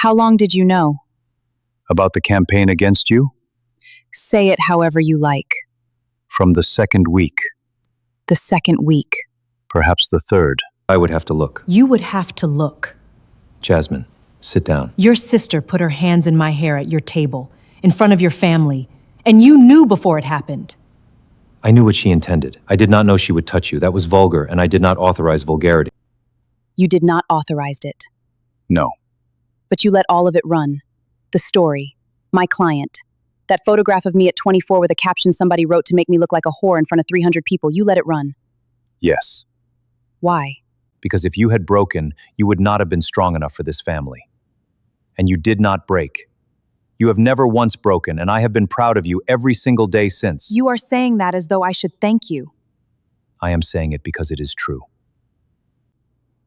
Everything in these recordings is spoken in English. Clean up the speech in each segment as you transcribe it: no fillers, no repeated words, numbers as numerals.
How long did you know? About the campaign against you? Say it however you like. From the second week, The second week. perhaps the third. I would have to look. You would have to look. Jasmine, sit down. Your sister put her hands in my hair at your table, in front of your family, and you knew before it happened. I knew what she intended. I did not know she would touch you. That was vulgar, and I did not authorize vulgarity. You did not authorize it, No. but you let all of it run. The story, my client, that photograph of me at 24 with a caption somebody wrote to make me look like a whore in front of 300 people, you let it run. Yes. Why? Because if you had broken, you would not have been strong enough for this family. And you did not break. You have never once broken, and I have been proud of you every single day since. You are saying that as though I should thank you. I am saying it because it is true.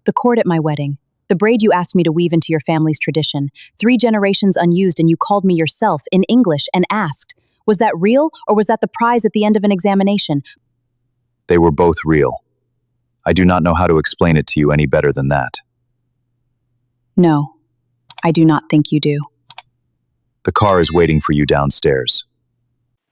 The cord at my wedding, the braid you asked me to weave into your family's tradition, 3 generations unused, and you called me yourself in English and asked, was that real or was that the prize at the end of an examination? They were both real. I do not know how to explain it to you any better than that. No, I do not think you do. The car is waiting for you downstairs.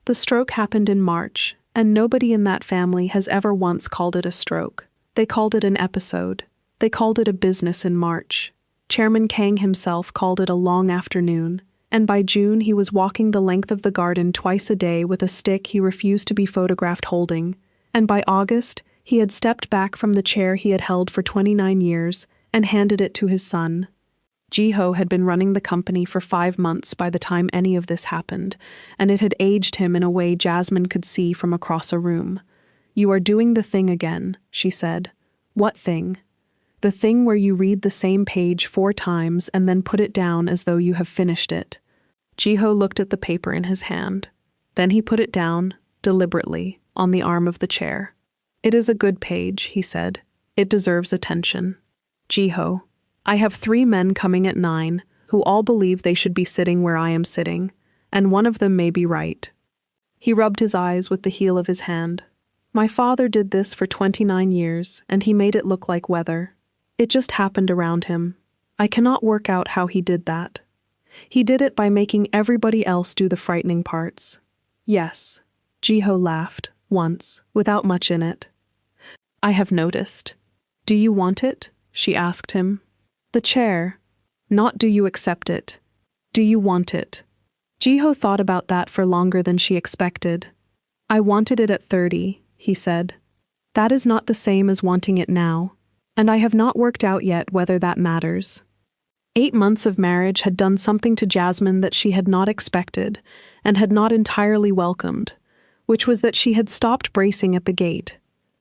The stroke happened in March, and nobody in that family has ever once called it a stroke. They called it an episode. They called it a business in March. Chairman Kang himself called it a long afternoon, and by June he was walking the length of the garden twice a day with a stick he refused to be photographed holding, and by August he had stepped back from the chair he had held for 29 years and handed it to his son. Jiho had been running the company for 5 months by the time any of this happened, and it had aged him in a way Jasmine could see from across a room. "You are doing the thing again," she said. "What thing?" "The thing where you read the same page 4 times and then put it down as though you have finished it." Jiho looked at the paper in his hand. Then he put it down, deliberately, on the arm of the chair. "It is a good page," he said. "It deserves attention. Jiho, I have 3 men coming at 9 who all believe they should be sitting where I am sitting, and one of them may be right." He rubbed his eyes with the heel of his hand. "My father did this for 29 years, and he made it look like weather. It just happened around him. I cannot work out how he did that. He did it by making everybody else do the frightening parts." "Yes," Jiho laughed, once, without much in it. "I have noticed. Do you want it?" she asked him. "The chair. Not do you accept it. Do you want it?" Jiho thought about that for longer than she expected. "I wanted it at 30, he said. "That is not the same as wanting it now, and I have not worked out yet whether that matters." 8 months of marriage had done something to Jasmine that she had not expected and had not entirely welcomed, which was that she had stopped bracing at the gate.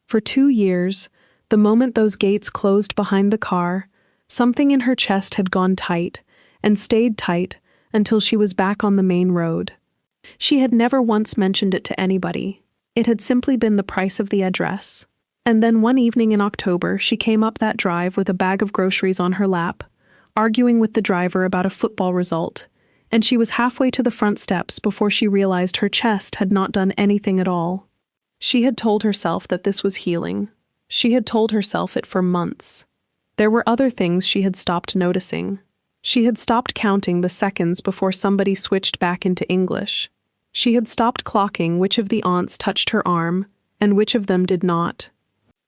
For 2 years, the moment those gates closed behind the car, something in her chest had gone tight and stayed tight until she was back on the main road. She had never once mentioned it to anybody. It had simply been the price of the address. And then one evening in October, she came up that drive with a bag of groceries on her lap, arguing with the driver about a football result, and she was halfway to the front steps before she realized her chest had not done anything at all. She had told herself that this was healing. She had told herself it for months. There were other things she had stopped noticing. She had stopped counting the seconds before somebody switched back into English. She had stopped clocking which of the aunts touched her arm and which of them did not.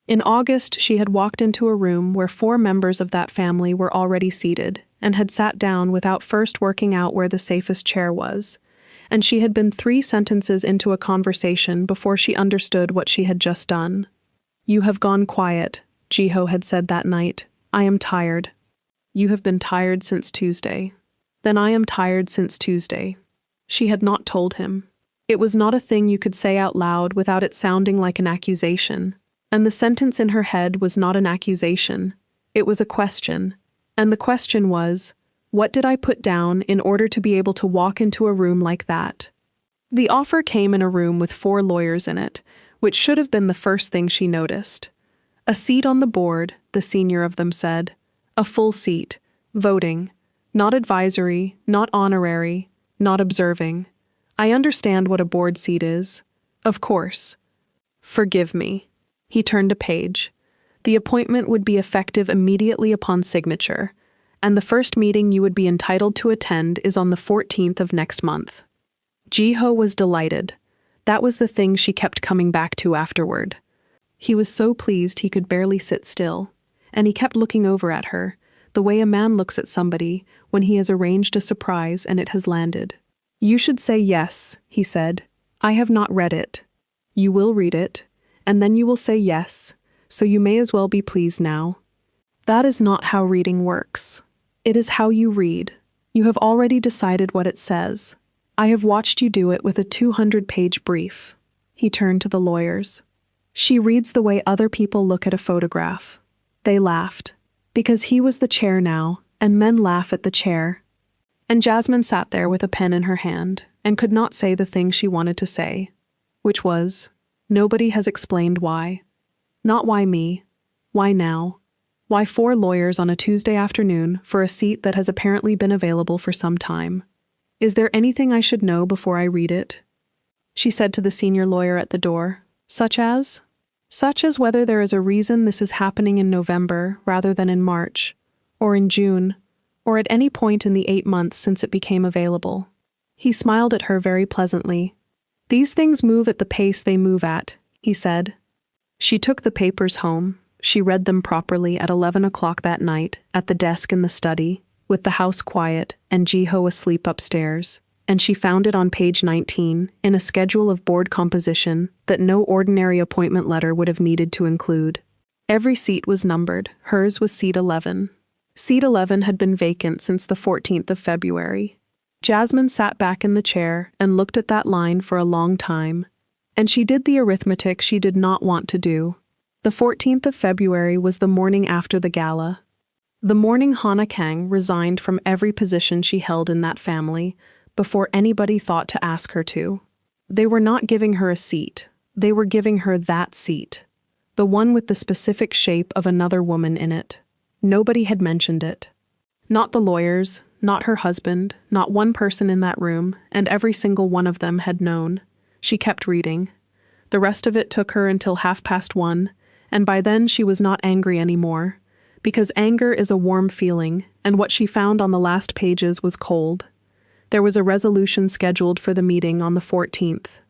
In August, she had walked into a room where 4 members of that family were already seated and had sat down without first working out where the safest chair was, and she had been 3 sentences into a conversation before she understood what she had just done. "You have gone quiet," Jiho had said that night. "I am tired." "You have been tired since Tuesday." "Then I am tired since Tuesday." She had not told him. It was not a thing you could say out loud without it sounding like an accusation. And the sentence in her head was not an accusation. It was a question. And the question was, what did I put down in order to be able to walk into a room like that? The offer came in a room with 4 lawyers in it, which should have been the first thing she noticed. A seat on the board, the senior of them said. A full seat. Voting. Not advisory, not honorary, not observing. I understand what a board seat is. Of course. Forgive me. He turned a page. The appointment would be effective immediately upon signature, and the first meeting you would be entitled to attend is on the 14th of next month." Jiho was delighted. That was the thing she kept coming back to afterward. He was so pleased he could barely sit still, and he kept looking over at her, the way a man looks at somebody when he has arranged a surprise and it has landed. "You should say yes," he said. "I have not read it. You will read it, and then you will say yes, so you may as well be pleased now." That is not how reading works. It is how you read. You have already decided what it says. I have watched you do it with a 200-page brief. He turned to the lawyers. "She reads the way other people look at a photograph." They laughed, because he was the chair now, and men laugh at the chair. And Jasmine sat there with a pen in her hand, and could not say the thing she wanted to say, which was, "Nobody has explained why. Not why me. Why now? Why 4 lawyers on a Tuesday afternoon for a seat that has apparently been available for some time? Is there anything I should know before I read it?" She said to the senior lawyer at the door, "Such as? Such as whether there is a reason this is happening in November rather than in March, or in June, or at any point in the 8 months since it became available." He smiled at her very pleasantly. "These things move at the pace they move at," he said. She took the papers home. She read them properly at 11 o'clock that night, at the desk in the study, with the house quiet and Jiho asleep upstairs, and she found it on page 19, in a schedule of board composition that no ordinary appointment letter would have needed to include. Every seat was numbered. Hers was seat 11. Seat 11 had been vacant since the 14th of February. Jasmine sat back in the chair and looked at that line for a long time, and she did the arithmetic she did not want to do. The 14th of February was the morning after the gala. The morning Hana Kang resigned from every position she held in that family before anybody thought to ask her to. They were not giving her a seat. They were giving her that seat, the one with the specific shape of another woman in it. Nobody had mentioned it. Not the lawyers, not her husband, not one person in that room, and every single one of them had known. She kept reading. The rest of it took her until 1:30, and by then she was not angry anymore, because anger is a warm feeling, and what she found on the last pages was cold. There was a resolution scheduled for the meeting on the 14th.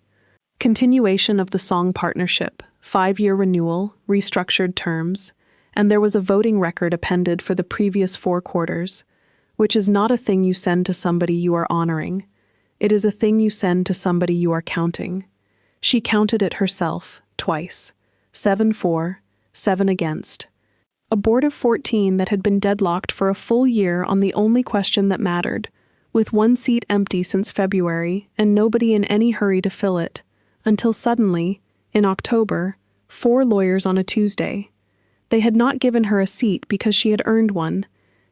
Continuation of the song partnership, 5-year renewal, restructured terms, and there was a voting record appended for the previous 4 quarters, which is not a thing you send to somebody you are honoring. It is a thing you send to somebody you are counting. She counted it herself, twice. 7 for, 7 against. A board of 14 that had been deadlocked for a full year on the only question that mattered, with 1 seat empty since February and nobody in any hurry to fill it, until suddenly, in October, 4 lawyers on a Tuesday. They had not given her a seat because she had earned one.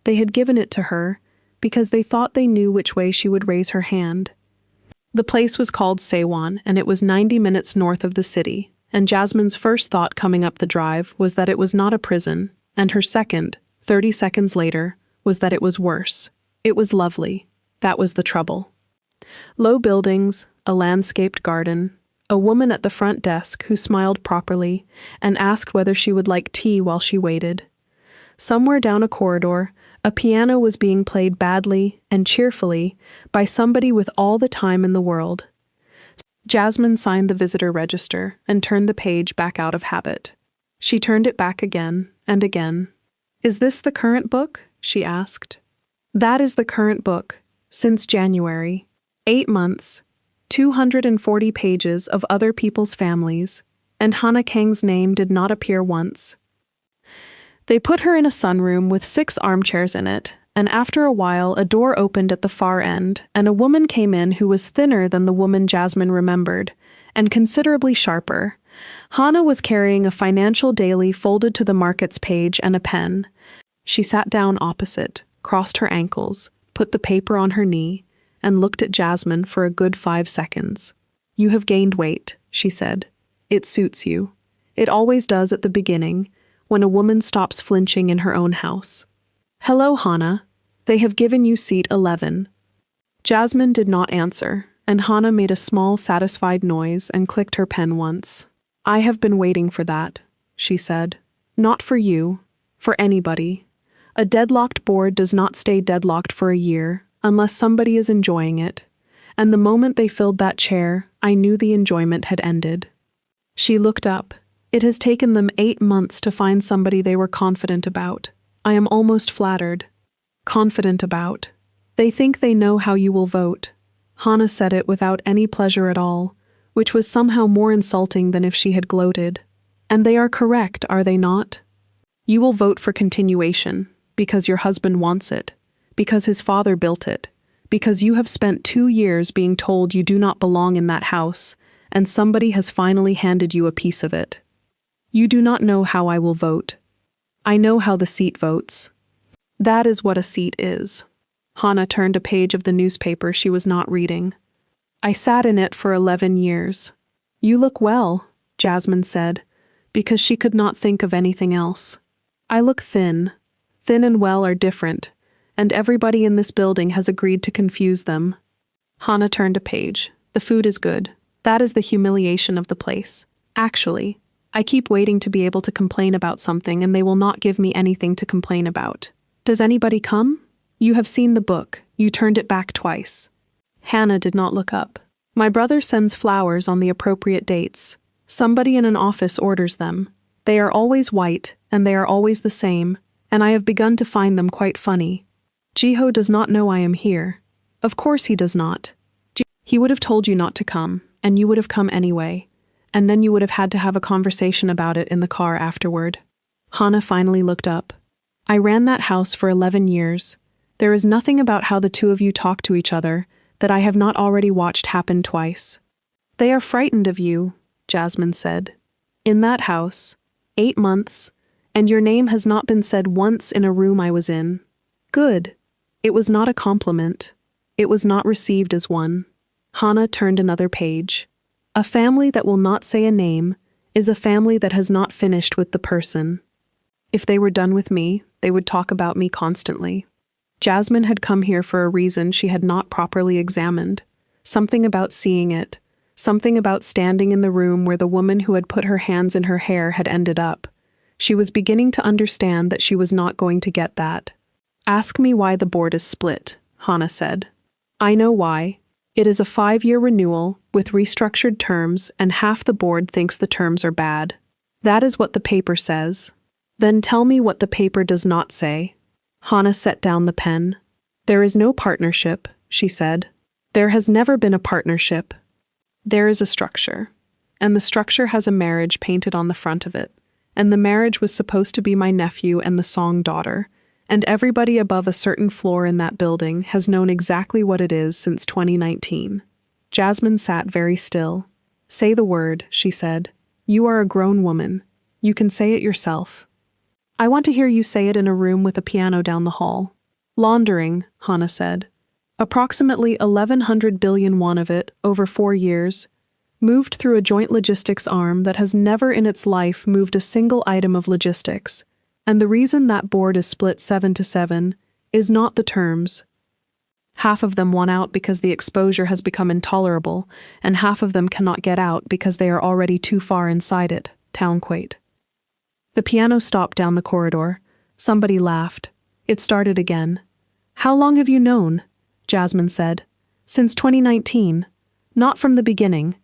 They had given it to her because they thought they knew which way she would raise her hand. The place was called Sewon, and it was 90 minutes north of the city, and Jasmine's first thought coming up the drive was that it was not a prison, and her second, 30 seconds later, was that it was worse. It was lovely. That was the trouble. Low buildings, a landscaped garden, a woman at the front desk who smiled properly and asked whether she would like tea while she waited. Somewhere down a corridor, a piano was being played badly and cheerfully by somebody with all the time in the world. Jasmine signed the visitor register and turned the page back out of habit. She turned it back again and again. "Is this the current book?" she asked. "That is the current book, since January. 8 months, 240 pages of other people's families, and Hana Kang's name did not appear once." They put her in a sunroom with 6 armchairs in it, and after a while a door opened at the far end, and a woman came in who was thinner than the woman Jasmine remembered, and considerably sharper. Hana was carrying a financial daily folded to the markets page and a pen. She sat down opposite, crossed her ankles, put the paper on her knee, and looked at Jasmine for a good 5 seconds. "You have gained weight," she said. "It suits you. It always does at the beginning, when a woman stops flinching in her own house. Hello, Hana. They have given you seat 11. Jasmine did not answer, and Hana made a small, satisfied noise and clicked her pen once. "I have been waiting for that," she said. "Not for you, for anybody. A deadlocked board does not stay deadlocked for a year unless somebody is enjoying it, and the moment they filled that chair, I knew the enjoyment had ended. She looked up. It has taken them 8 months to find somebody they were confident about. I am almost flattered. Confident about. They think they know how you will vote. Hannah said it without any pleasure at all, which was somehow more insulting than if she had gloated. And they are correct, are they not? You will vote for continuation, because your husband wants it, because his father built it, because you have spent 2 years being told you do not belong in that house, and somebody has finally handed you a piece of it. You do not know how I will vote. I know how the seat votes. That is what a seat is. Hannah turned a page of the newspaper she was not reading. I sat in it for 11 years. You look well, Jasmine said, because she could not think of anything else. I look thin. Thin and well are different, and everybody in this building has agreed to confuse them. Hannah turned a page. The food is good. That is the humiliation of the place. Actually, I keep waiting to be able to complain about something and they will not give me anything to complain about. Does anybody come? You have seen the book. You turned it back twice. Hannah did not look up. My brother sends flowers on the appropriate dates. Somebody in an office orders them. They are always white, and they are always the same, and I have begun to find them quite funny. Jiho does not know I am here. Of course he does not. He would have told you not to come, and you would have come anyway, and then you would have had to have a conversation about it in the car afterward. Hannah finally looked up. I ran that house for 11 years. There is nothing about how the two of you talk to each other that I have not already watched happen twice. They are frightened of you, Jasmine said. In that house, 8 months, and your name has not been said once in a room I was in. Good. It was not a compliment. It was not received as one. Hannah turned another page. A family that will not say a name is a family that has not finished with the person. If they were done with me, they would talk about me constantly. Jasmine had come here for a reason she had not properly examined. Something about seeing it. Something about standing in the room where the woman who had put her hands in her hair had ended up. She was beginning to understand that she was not going to get that. Ask me why the board is split, Hannah said. I know why. It is a 5-year renewal with restructured terms and half the board thinks the terms are bad. That is what the paper says. Then tell me what the paper does not say. Hannah set down the pen. There is no partnership, she said. There has never been a partnership. There is a structure, and the structure has a marriage painted on the front of it, and the marriage was supposed to be my nephew and the Song daughter, and everybody above a certain floor in that building has known exactly what it is since 2019. Jasmine sat very still. Say the word, she said. You are a grown woman. You can say it yourself. I want to hear you say it in a room with a piano down the hall. Laundering, Hannah said. Approximately 1,100 billion won of it, over 4 years, moved through a joint logistics arm that has never in its life moved a single item of logistics. And the reason that board is split 7-7 is not the terms. Half of them won out because the exposure has become intolerable, and half of them cannot get out because they are already too far inside it, Townquate. The piano stopped down the corridor. Somebody laughed. It started again. How long have you known? Jasmine said. Since 2019. Not from the beginning.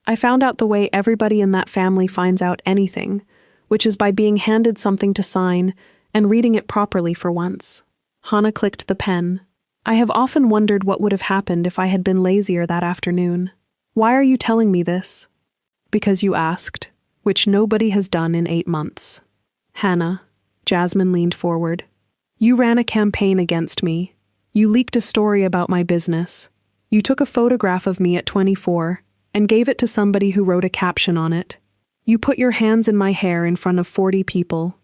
I found out the way everybody in that family finds out anything, which is by being handed something to sign and reading it properly for once. Hannah clicked the pen. I have often wondered what would have happened if I had been lazier that afternoon. Why are you telling me this? Because you asked, which nobody has done in 8 months. Hannah, Jasmine leaned forward. You ran a campaign against me. You leaked a story about my business. You took a photograph of me at 24 and gave it to somebody who wrote a caption on it. You put your hands in my hair in front of 40 people.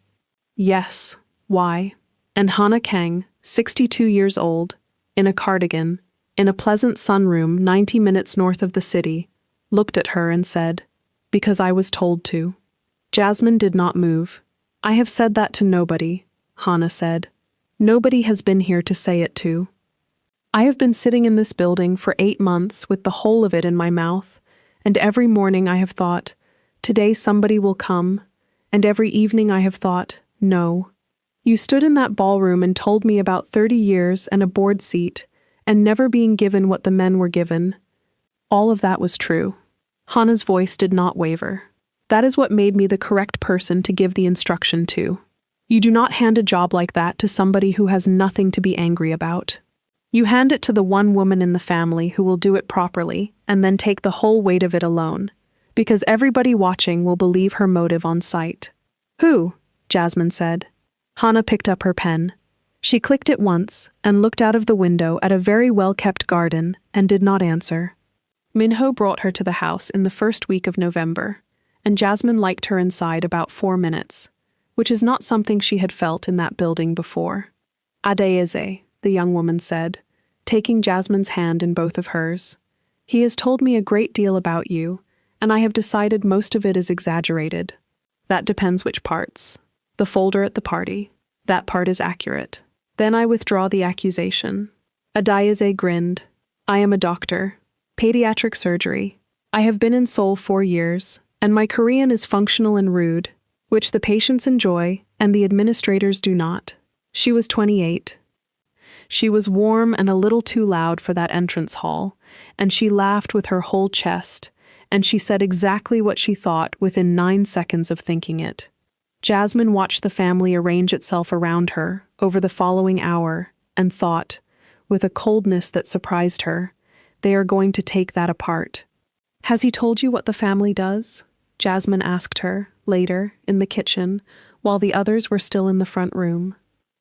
Yes, why? And Hannah Kang, 62 years old, in a cardigan, in a pleasant sunroom 90 minutes north of the city, looked at her and said, because I was told to. Jasmine did not move. I have said that to nobody, Hannah said. Nobody has been here to say it to. I have been sitting in this building for 8 months with the whole of it in my mouth, and every morning I have thought, today somebody will come, and every evening I have thought, no. You stood in that ballroom and told me about 30 years and a board seat, and never being given what the men were given. All of that was true. Hannah's voice did not waver. That is what made me the correct person to give the instruction to. You do not hand a job like that to somebody who has nothing to be angry about. You hand it to the one woman in the family who will do it properly and then take the whole weight of it alone, because everybody watching will believe her motive on sight. Who? Jasmine said. Hannah picked up her pen. She clicked it once and looked out of the window at a very well-kept garden and did not answer. Minho brought her to the house in the first week of November, and Jasmine liked her inside about 4 minutes, which is not something she had felt in that building before. Adeyeze, the young woman said, taking Jasmine's hand in both of hers. He has told me a great deal about you, and I have decided most of it is exaggerated. That depends which parts. The folder at the party. That part is accurate. Then I withdraw the accusation. Adeyeze grinned. I am a doctor. Pediatric surgery. I have been in Seoul 4 years, and my Korean is functional and rude, which the patients enjoy and the administrators do not. She was 28. She was warm and a little too loud for that entrance hall, and she laughed with her whole chest, and she said exactly what she thought within 9 seconds of thinking it. Jasmine watched the family arrange itself around her over the following hour and thought, with a coldness that surprised her, they are going to take that apart. Has he told you what the family does? Jasmine asked her, later, in the kitchen, while the others were still in the front room.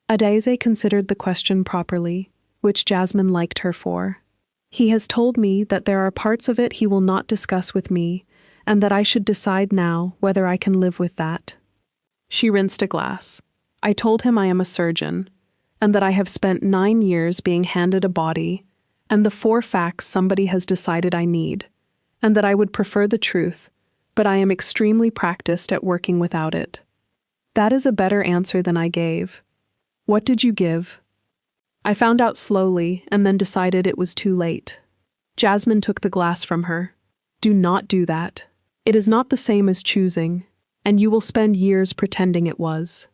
Adeyeze considered the question properly, which Jasmine liked her for. He has told me that there are parts of it he will not discuss with me, and that I should decide now whether I can live with that. She rinsed a glass. I told him I am a surgeon, and that I have spent 9 years being handed a body, and the 4 facts somebody has decided I need, and that I would prefer the truth, but I am extremely practiced at working without it. That is a better answer than I gave. What did you give? I found out slowly and then decided it was too late. Jasmine took the glass from her. Do not do that. It is not the same as choosing, and you will spend years pretending it was.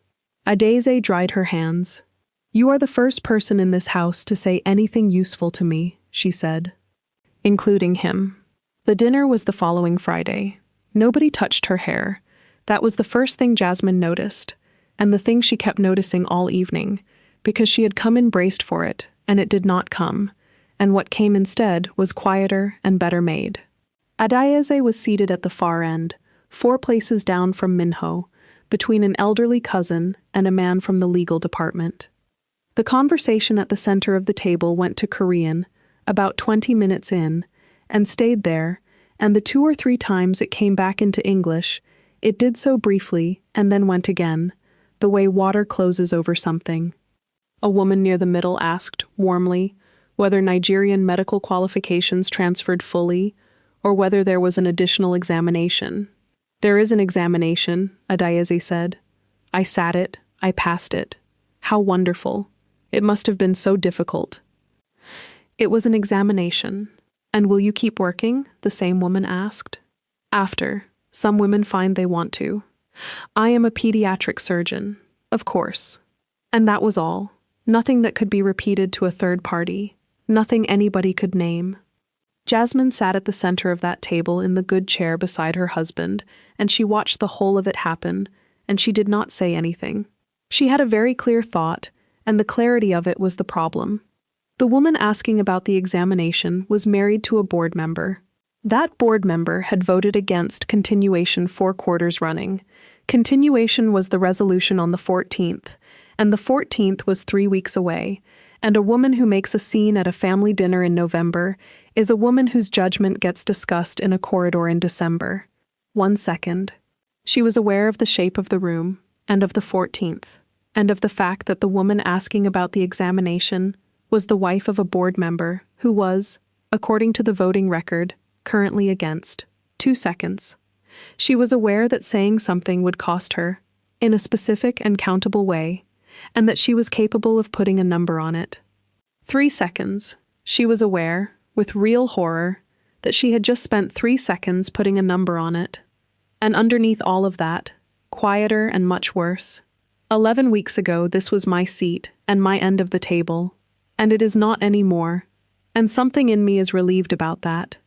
Adeyeze dried her hands. You are the first person in this house to say anything useful to me, she said. Including him. The dinner was the following Friday. Nobody touched her hair. That was the first thing Jasmine noticed, and the thing she kept noticing all evening, because she had come in braced for it, and it did not come, and what came instead was quieter and better made. Adeyeze was seated at the far end, 4 places down from Minho, between an elderly cousin and a man from the legal department. The conversation at the center of the table went to Korean, about 20 minutes in, and stayed there, and the 2 or 3 times it came back into English, it did so briefly and then went again, the way water closes over something. A woman near the middle asked, warmly, whether Nigerian medical qualifications transferred fully, or whether there was an additional examination. There is an examination, Adeyeze said. I sat it, I passed it. How wonderful. It must have been so difficult. It was an examination. And will you keep working? The same woman asked. After. Some women find they want to. I am a pediatric surgeon, of course. And that was all. Nothing that could be repeated to a third party. Nothing anybody could name. Jasmine sat at the center of that table in the good chair beside her husband, and she watched the whole of it happen, and she did not say anything. She had a very clear thought, and the clarity of it was the problem. The woman asking about the examination was married to a board member. That board member had voted against continuation 4 quarters running. Continuation was the resolution on the 14th, and the 14th was 3 weeks away, and a woman who makes a scene at a family dinner in November is a woman whose judgment gets discussed in a corridor in December. 1 second. She was aware of the shape of the room, and of the 14th, and of the fact that the woman asking about the examination was the wife of a board member who was, according to the voting record, currently against. 2 seconds. She was aware that saying something would cost her, in a specific and countable way, and that she was capable of putting a number on it. 3 seconds. She was aware, with real horror, that she had just spent 3 seconds putting a number on it. And underneath all of that, quieter and much worse, 11 weeks ago, this was my seat and my end of the table, and it is not anymore, and something in me is relieved about that.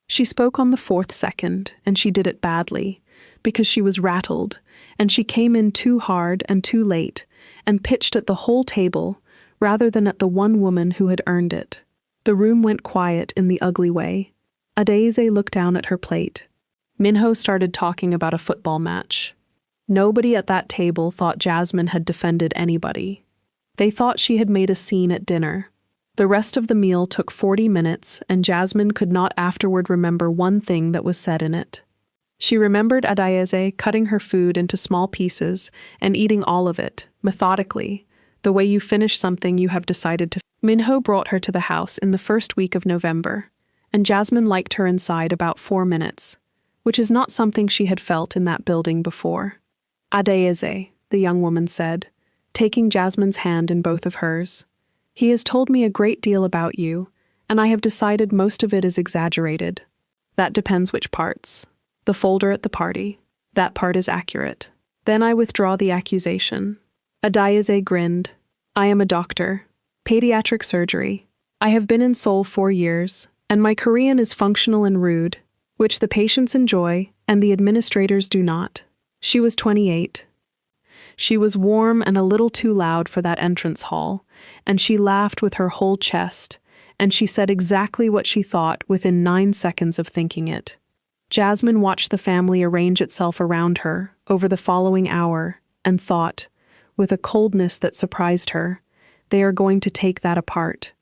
She spoke on the fourth second, and she did it badly, because she was rattled, and she came in too hard and too late, and pitched at the whole table, rather than at the one woman who had earned it. The room went quiet in the ugly way. Adeze looked down at her plate. Minho started talking about a football match. Nobody at that table thought Jasmine had defended anybody. They thought she had made a scene at dinner. The rest of the meal took 40 minutes, and Jasmine could not afterward remember one thing that was said in it. She remembered Adeze cutting her food into small pieces and eating all of it, methodically, the way you finish something you have decided to. Minho brought her to the house in the first week of November, and Jasmine liked her inside about 4 minutes, which is not something she had felt in that building before. Adeze, the young woman said, taking Jasmine's hand in both of hers. He has told me a great deal about you, and I have decided most of it is exaggerated. That depends which parts. The folder at the party. That part is accurate. Then I withdraw the accusation. Adeze grinned. I am a doctor. Pediatric surgery. I have been in Seoul 4 years, and my Korean is functional and rude, which the patients enjoy and the administrators do not. She was 28. She was warm and a little too loud for that entrance hall, and she laughed with her whole chest, and she said exactly what she thought within 9 seconds of thinking it. Jasmine watched the family arrange itself around her over the following hour and thought, with a coldness that surprised her, they are going to take that apart.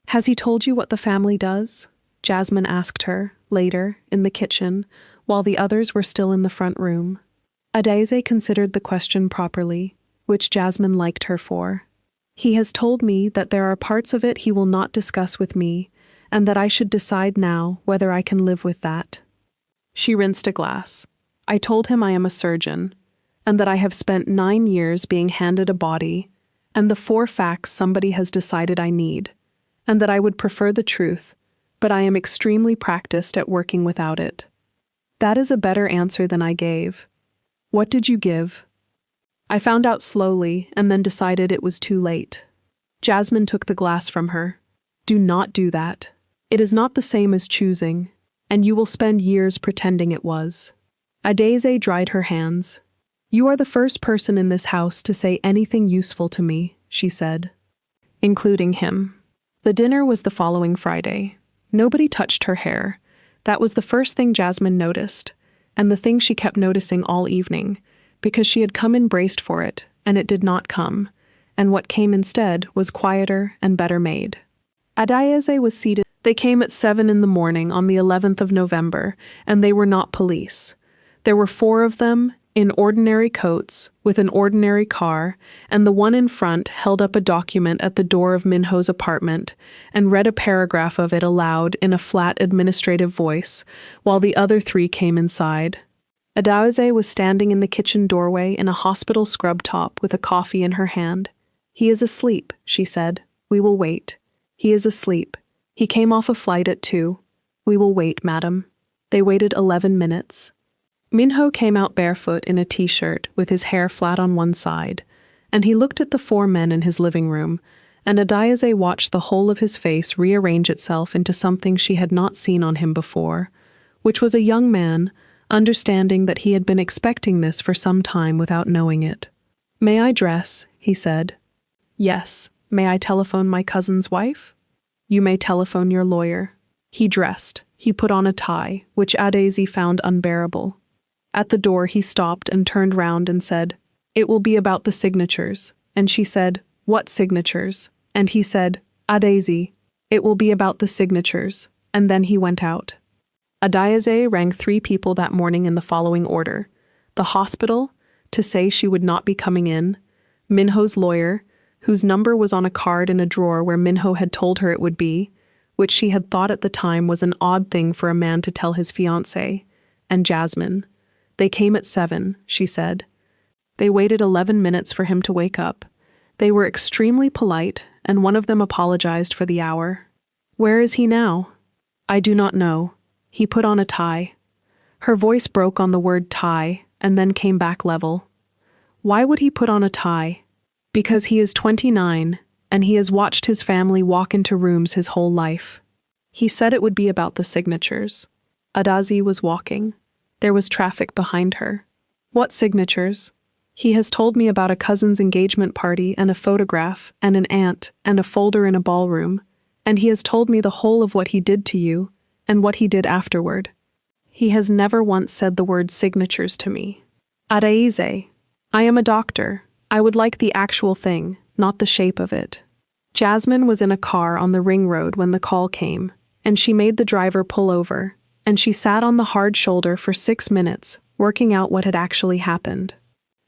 Has he told you what the family does? Jasmine asked her, later, in the kitchen, while the others were still in the front room. Adeze considered the question properly, which Jasmine liked her for. He has told me that there are parts of it he will not discuss with me, and that I should decide now whether I can live with that. She rinsed a glass. I told him I am a surgeon, and that I have spent 9 years being handed a body, and the 4 facts somebody has decided I need, and that I would prefer the truth, but I am extremely practiced at working without it. That is a better answer than I gave. What did you give? I found out slowly and then decided it was too late. Jasmine took the glass from her. Do not do that. It is not the same as choosing, and you will spend years pretending it was. Adeze dried her hands. You are the first person in this house to say anything useful to me, she said. Including him. The dinner was the following Friday. Nobody touched her hair. That was the first thing Jasmine noticed, and the thing she kept noticing all evening, because she had come in braced for it, and it did not come, and what came instead was quieter and better made. Adeze was seated. They came at 7 in the morning on the 11th of November, and they were not police. There were 4 of them, in ordinary coats, with an ordinary car, and the one in front held up a document at the door of Minho's apartment and read a paragraph of it aloud in a flat administrative voice, while the other 3 came inside. Adeze was standing in the kitchen doorway in a hospital scrub top with a coffee in her hand. He is asleep, she said. We will wait. He is asleep. He came off a flight at 2. We will wait, madam. They waited 11 minutes. Minho came out barefoot in a t-shirt with his hair flat on one side, and he looked at the 4 men in his living room, and Adeze watched the whole of his face rearrange itself into something she had not seen on him before, which was a young man, understanding that he had been expecting this for some time without knowing it. May I dress? He said. Yes. May I telephone my cousin's wife? You may telephone your lawyer. He dressed. He put on a tie, which Adeze found unbearable. At the door he stopped and turned round and said, It will be about the signatures. And she said, What signatures? And he said, Adeze, it will be about the signatures. And then he went out. Adeze rang 3 people that morning in the following order. The hospital, to say she would not be coming in. Minho's lawyer, whose number was on a card in a drawer where Minho had told her it would be, which she had thought at the time was an odd thing for a man to tell his fiancée, and Jasmine. They came at 7, she said. They waited 11 minutes for him to wake up. They were extremely polite, and one of them apologized for the hour. Where is he now? I do not know. He put on a tie. Her voice broke on the word tie, and then came back level. Why would he put on a tie? Because he is 29, and he has watched his family walk into rooms his whole life. He said it would be about the signatures. Adazi was walking. There was traffic behind her. What signatures? He has told me about a cousin's engagement party and a photograph and an aunt and a folder in a ballroom, and he has told me the whole of what he did to you and what he did afterward. He has never once said the word signatures to me. Adaize, I am a doctor. I would like the actual thing, not the shape of it. Jasmine was in a car on the ring road when the call came, and she made the driver pull over, and she sat on the hard shoulder for 6 minutes, working out what had actually happened.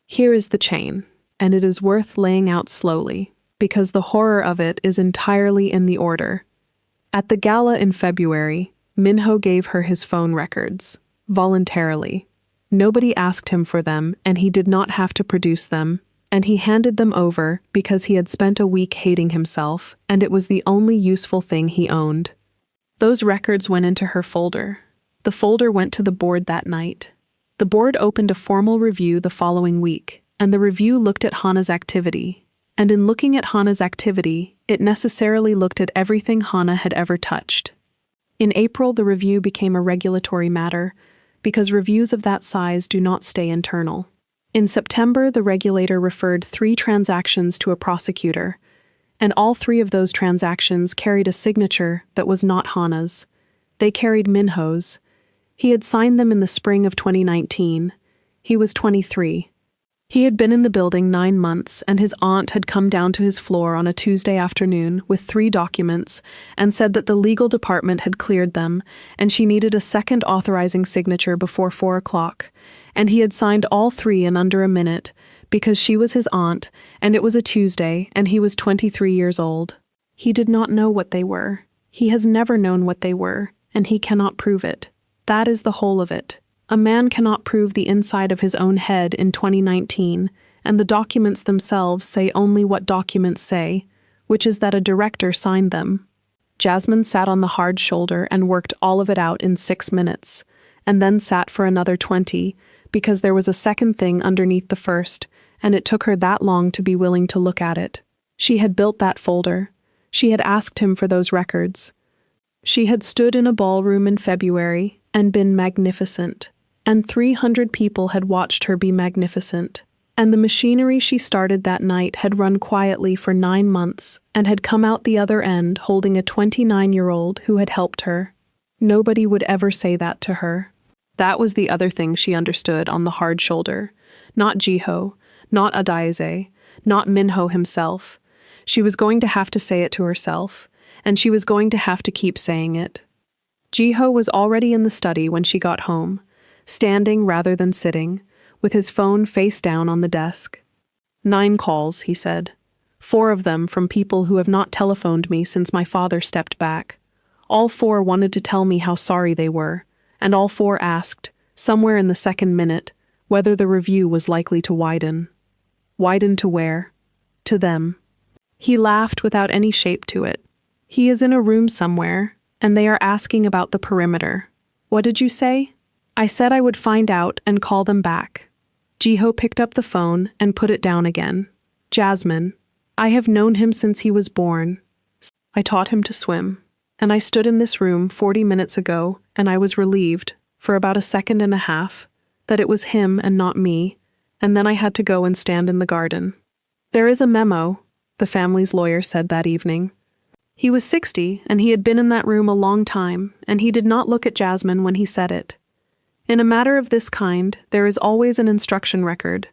Here is the chain, and it is worth laying out slowly, because the horror of it is entirely in the order. At the gala in February, Minho gave her his phone records, voluntarily. Nobody asked him for them, and he did not have to produce them, and he handed them over because he had spent a week hating himself, and it was the only useful thing he owned. Those records went into her folder. The folder went to the board that night. The board opened a formal review the following week, and the review looked at Hana's activity. And in looking at Hana's activity, it necessarily looked at everything Hana had ever touched. In April, the review became a regulatory matter, because reviews of that size do not stay internal. In September, the regulator referred 3 transactions to a prosecutor, and all 3 of those transactions carried a signature that was not Hana's. They carried Minho's. He had signed them in the spring of 2019. He was 23. He had been in the building 9 months, and his aunt had come down to his floor on a Tuesday afternoon with 3 documents and said that the legal department had cleared them, and she needed a second authorizing signature before 4 o'clock, and he had signed all 3 in under a minute, because she was his aunt, and it was a Tuesday, and he was 23 years old. He did not know what they were. He has never known what they were, and he cannot prove it. That is the whole of it. A man cannot prove the inside of his own head in 2019, and the documents themselves say only what documents say, which is that a director signed them. Jasmine sat on the hard shoulder and worked all of it out in 6 minutes, and then sat for another 20, because there was a second thing underneath the first, and it took her that long to be willing to look at it. She had built that folder. She had asked him for those records. She had stood in a ballroom in February and been magnificent, and 300 people had watched her be magnificent, and the machinery she started that night had run quietly for 9 months and had come out the other end holding a 29-year-old who had helped her. Nobody would ever say that to her. That was the other thing she understood on the hard shoulder. Not Jiho, not Adaize, not Minho himself. She was going to have to say it to herself, and she was going to have to keep saying it. Jiho was already in the study when she got home, standing rather than sitting, with his phone face down on the desk. 9 calls, he said. 4 of them from people who have not telephoned me since my father stepped back. All 4 wanted to tell me how sorry they were, and all 4 asked, somewhere in the second minute, whether the review was likely to widen. Widen to where? To them. He laughed without any shape to it. He is in a room somewhere, and they are asking about the perimeter. What did you say? I said I would find out and call them back. Jiho picked up the phone and put it down again. Jasmine, I have known him since he was born. I taught him to swim, and I stood in this room 40 minutes ago, and I was relieved, for about a second and a half, that it was him and not me, and then I had to go and stand in the garden. There is a memo, the family's lawyer said that evening. He was 60, and he had been in that room a long time, and he did not look at Jasmine when he said it. In a matter of this kind, there is always an instruction record.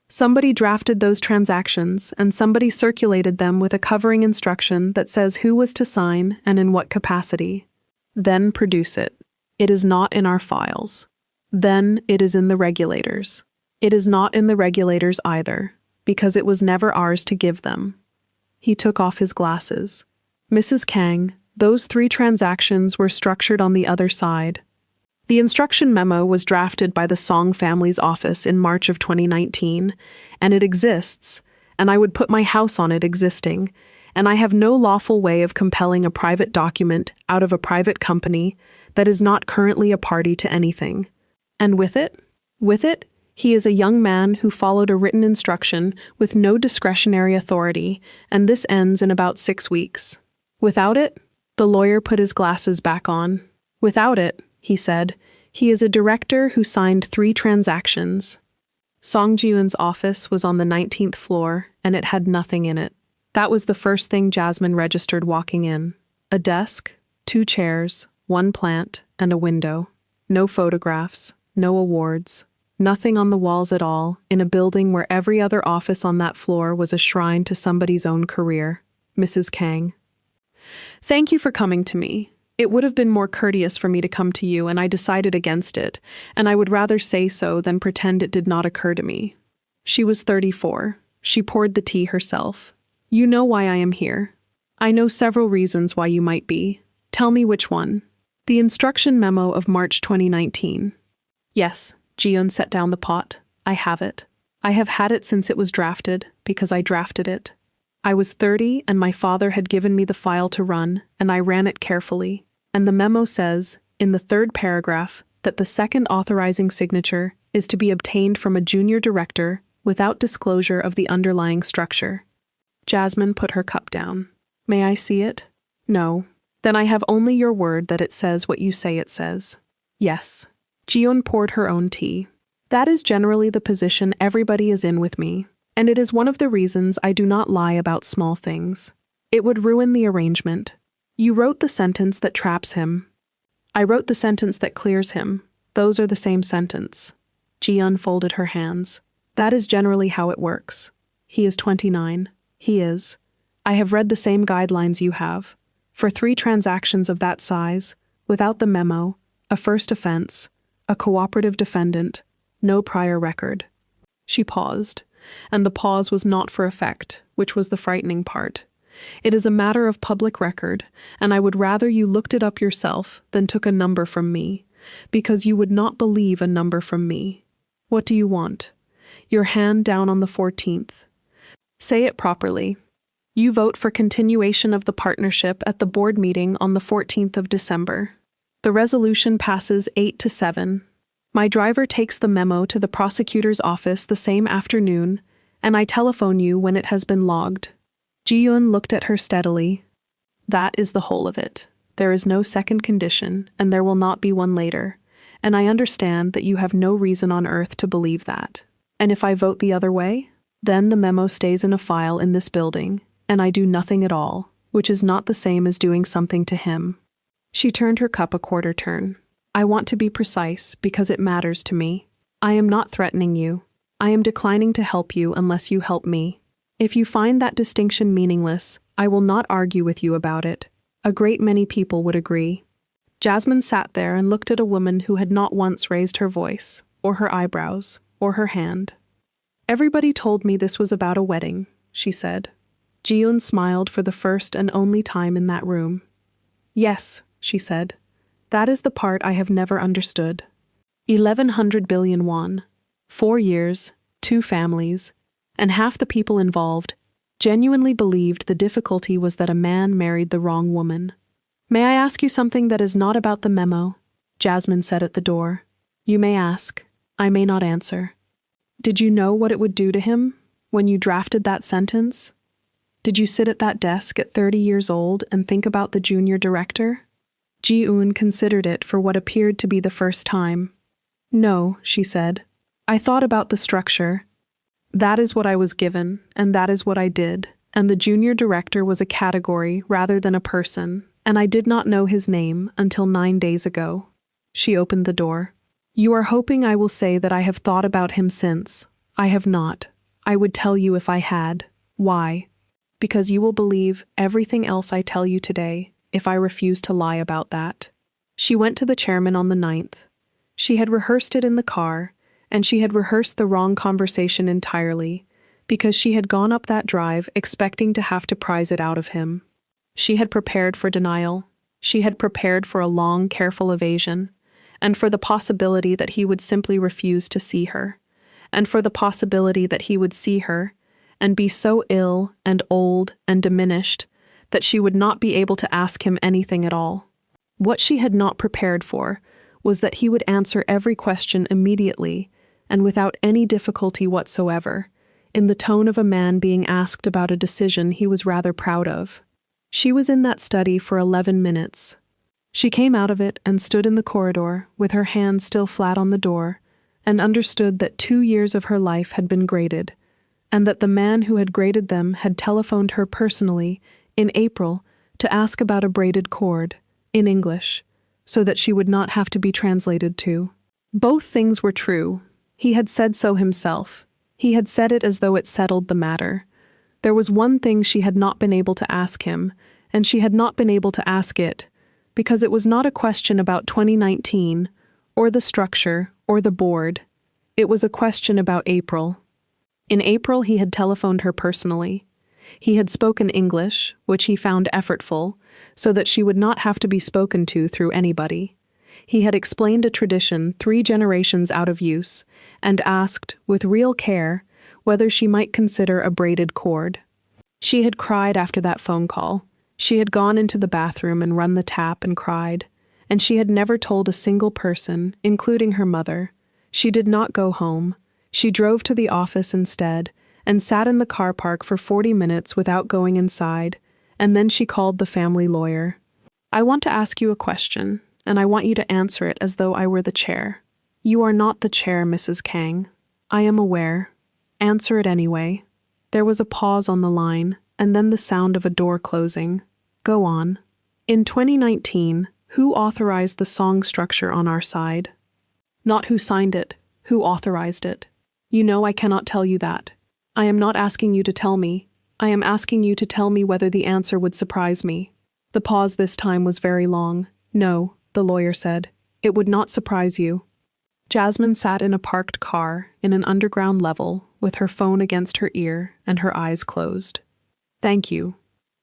Somebody drafted those transactions, and somebody circulated them with a covering instruction that says who was to sign and in what capacity. Then produce it. It is not in our files. Then it is in the regulators. It is not in the regulators either, because it was never ours to give them. He took off his glasses. Mrs. Kang, those 3 transactions were structured on the other side. The instruction memo was drafted by the Song family's office in March of 2019, and it exists, and I would put my house on it existing, and I have no lawful way of compelling a private document out of a private company that is not currently a party to anything. And with it, He is a young man who followed a written instruction with no discretionary authority, and this ends in about 6 weeks. Without it, the lawyer put his glasses back on. Without it, he said, he is a director who signed 3 transactions. Song Ji-eun's office was on the 19th floor, and it had nothing in it. That was the first thing Jasmine registered walking in. A desk, 2 chairs, 1 plant, and a window. No photographs, no awards. Nothing on the walls at all, in a building where every other office on that floor was a shrine to somebody's own career. Mrs. Kang. Thank you for coming to me. It would have been more courteous for me to come to you, and I decided against it, and I would rather say so than pretend it did not occur to me. She was 34. She poured the tea herself. You know why I am here. I know several reasons why you might be. Tell me which one. The instruction memo of March 2019. Yes, Ji-eun set down the pot. I have it. I have had it since it was drafted, because I drafted it. I was 30 and my father had given me the file to run, and I ran it carefully. And the memo says, in the 3rd paragraph, that the second authorizing signature is to be obtained from a junior director without disclosure of the underlying structure. Jasmine put her cup down. May I see it? No. Then I have only your word that it says what you say it says. Yes. Ji-eun poured her own tea. That is generally the position everybody is in with me, and it is one of the reasons I do not lie about small things. It would ruin the arrangement. You wrote the sentence that traps him. I wrote the sentence that clears him. Those are the same sentence. Ji-eun folded her hands. That is generally how it works. He is 29. He is. I have read the same guidelines you have. For 3 transactions of that size, without the memo, a first offense, a cooperative defendant, no prior record. She paused, and the pause was not for effect, which was the frightening part. It is a matter of public record, and I would rather you looked it up yourself than took a number from me, because you would not believe a number from me. What do you want? Your hand down on the 14th. Say it properly. You vote for continuation of the partnership at the board meeting on the 14th of December. The resolution passes 8-7. My driver takes the memo to the prosecutor's office the same afternoon, and I telephone you when it has been logged. Ji-eun looked at her steadily. That is the whole of it. There is no second condition, and there will not be one later, and I understand that you have no reason on earth to believe that. And if I vote the other way, then the memo stays in a file in this building, and I do nothing at all, which is not the same as doing something to him. She turned her cup a quarter turn. I want to be precise because it matters to me. I am not threatening you. I am declining to help you unless you help me. If you find that distinction meaningless, I will not argue with you about it. A great many people would agree. Jasmine sat there and looked at a woman who had not once raised her voice, or her eyebrows, or her hand. Everybody told me this was about a wedding, she said. Ji-eun smiled for the first and only time in that room. Yes, she said. That is the part I have never understood. 1,100 billion won. 4 years, 2 families, and half the people involved genuinely believed the difficulty was that a man married the wrong woman. May I ask you something that is not about the memo? Jasmine said at the door. You may ask. I may not answer. Did you know what it would do to him when you drafted that sentence? Did you sit at that desk at 30 years old and think about the junior director? Ji-eun considered it for what appeared to be the first time. No, she said. I thought about the structure. That is what I was given, and that is what I did, and the junior director was a category rather than a person, and I did not know his name until 9 days ago. She opened the door. You are hoping I will say that I have thought about him since. I have not. I would tell you if I had. Why? Because you will believe everything else I tell you today if I refuse to lie about that. She went to the chairman on the 9th. She had rehearsed it in the car, and she had rehearsed the wrong conversation entirely, because she had gone up that drive expecting to have to prise it out of him. She had prepared for denial. She had prepared for a long, careful evasion, and for the possibility that he would simply refuse to see her, and for the possibility that he would see her, and be so ill and old and diminished that she would not be able to ask him anything at all. What she had not prepared for was that he would answer every question immediately, and without any difficulty whatsoever, in the tone of a man being asked about a decision he was rather proud of. She was in that study for 11 minutes. She came out of it and stood in the corridor, with her hands still flat on the door, and understood that 2 years of her life had been graded, and that the man who had graded them had telephoned her personally, in April, to ask about a braided cord, in English, so that she would not have to be translated to. Both things were true. He had said so himself. He had said it as though it settled the matter. There was one thing she had not been able to ask him, and she had not been able to ask it, because it was not a question about 2019, or the structure, or the board. It was a question about April. In April, he had telephoned her personally. He had spoken English, which he found effortful, so that she would not have to be spoken to through anybody. He had explained a tradition 3 generations out of use, and asked, with real care, whether she might consider a braided cord. She had cried after that phone call. She had gone into the bathroom and run the tap and cried, and she had never told a single person, including her mother. She did not go home. She drove to the office instead, and sat in the car park for 40 minutes without going inside, and then she called the family lawyer. "I want to ask you a question, and I want you to answer it as though I were the chair." "You are not the chair, Mrs. Kang." "I am aware." "Answer it anyway." There was a pause on the line, and then the sound of a door closing. "Go on." "In 2019, who authorized the song structure on our side?" "Not who signed it, who authorized it." "You know I cannot tell you that." "I am not asking you to tell me. I am asking you to tell me whether the answer would surprise me." The pause this time was very long. "No," the lawyer said. "It would not surprise you." Jasmine sat in a parked car in an underground level with her phone against her ear and her eyes closed. "Thank you."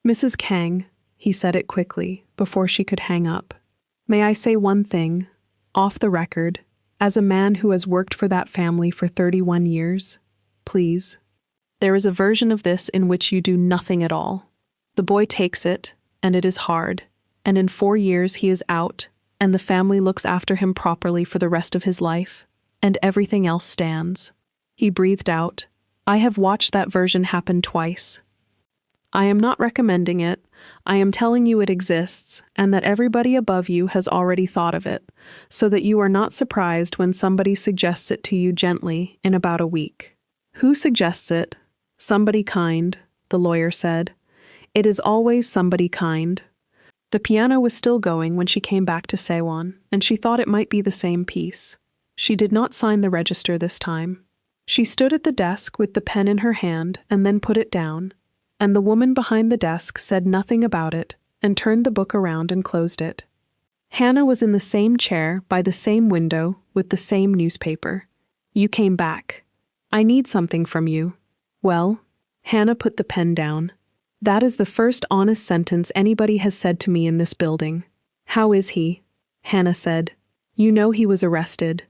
"Mrs. Kang," he said it quickly before she could hang up. "May I say one thing, off the record, as a man who has worked for that family for 31 years? Please. There is a version of this in which you do nothing at all. The boy takes it, and it is hard, and in 4 years he is out, and the family looks after him properly for the rest of his life, and everything else stands." He breathed out. "I have watched that version happen twice. I am not recommending it. I am telling you it exists, and that everybody above you has already thought of it, so that you are not surprised when somebody suggests it to you gently in about a week." "Who suggests it?" "Somebody kind," the lawyer said. "It is always somebody kind." The piano was still going when she came back to Sewon, and she thought it might be the same piece. She did not sign the register this time. She stood at the desk with the pen in her hand and then put it down, and the woman behind the desk said nothing about it and turned the book around and closed it. Hannah was in the same chair by the same window with the same newspaper. "You came back. I need something from you." "Well?" Hannah put the pen down. "That is the first honest sentence anybody has said to me in this building." "How is he?" Hannah said. "You know he was arrested."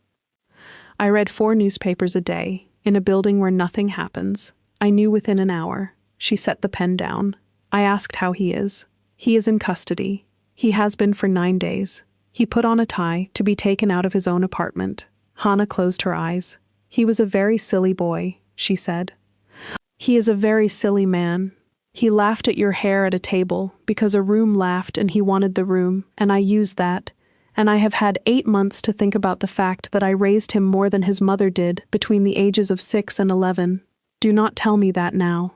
"I read 4 newspapers a day, in a building where nothing happens. I knew within an hour." She set the pen down. "I asked how he is. He is in custody. He has been for 9 days. He put on a tie to be taken out of his own apartment." Hannah closed her eyes. "He was a very silly boy," she said. "He is a very silly man. He laughed at your hair at a table because a room laughed and he wanted the room, and I used that, and I have had 8 months to think about the fact that I raised him more than his mother did between the ages of 6 and 11. Do not tell me that now.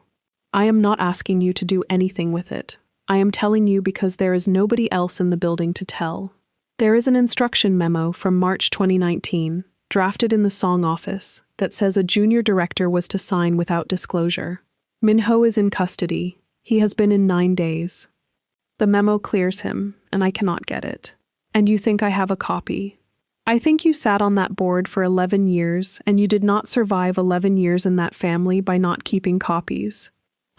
I am not asking you to do anything with it. I am telling you because there is nobody else in the building to tell. There is an instruction memo from March 2019, drafted in the song office, that says a junior director was to sign without disclosure. Minho is in custody. He has been in 9 days. The memo clears him, and I cannot get it. And you think I have a copy. I think you sat on that board for 11 years, and you did not survive 11 years in that family by not keeping copies."